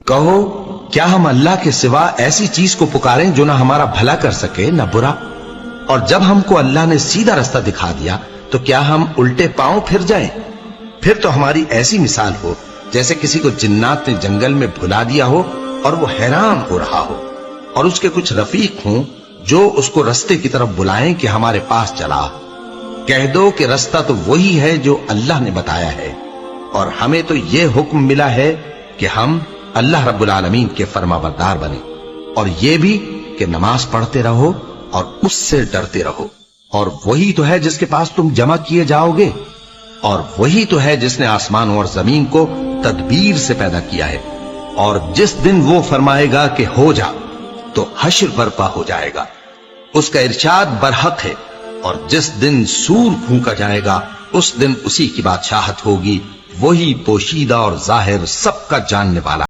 کہو کیا ہم اللہ کے سوا ایسی چیز کو پکاریں جو نہ ہمارا بھلا کر سکے نہ برا؟ اور جب ہم کو اللہ نے سیدھا رستہ دکھا دیا تو کیا ہم الٹے پاؤں پھر جائیں؟ پھر تو ہماری ایسی مثال ہو جیسے کسی کو جنات نے جنگل میں بھلا دیا ہو اور وہ حیران ہو رہا ہو، اور اس کے کچھ رفیق ہوں جو اس کو رستے کی طرف بلائیں کہ ہمارے پاس چلا۔ کہہ دو کہ رستہ تو وہی ہے جو اللہ نے بتایا ہے، اور ہمیں تو یہ حکم ملا ہے کہ ہم اللہ رب العالمین کے فرما بردار بنیں، اور یہ بھی کہ نماز پڑھتے رہو اور اس سے ڈرتے رہو، اور وہی تو ہے جس کے پاس تم جمع کیے جاؤ گے، اور وہی تو ہے جس نے آسمانوں اور زمین کو تدبیر سے پیدا کیا ہے، اور جس دن وہ فرمائے گا کہ ہو جا تو حشر برپا ہو جائے گا، اس کا ارشاد برحق ہے، اور جس دن سور پھونکا جائے گا اس دن اسی کی بادشاہت ہوگی، وہی پوشیدہ اور ظاہر سب کا جاننے والا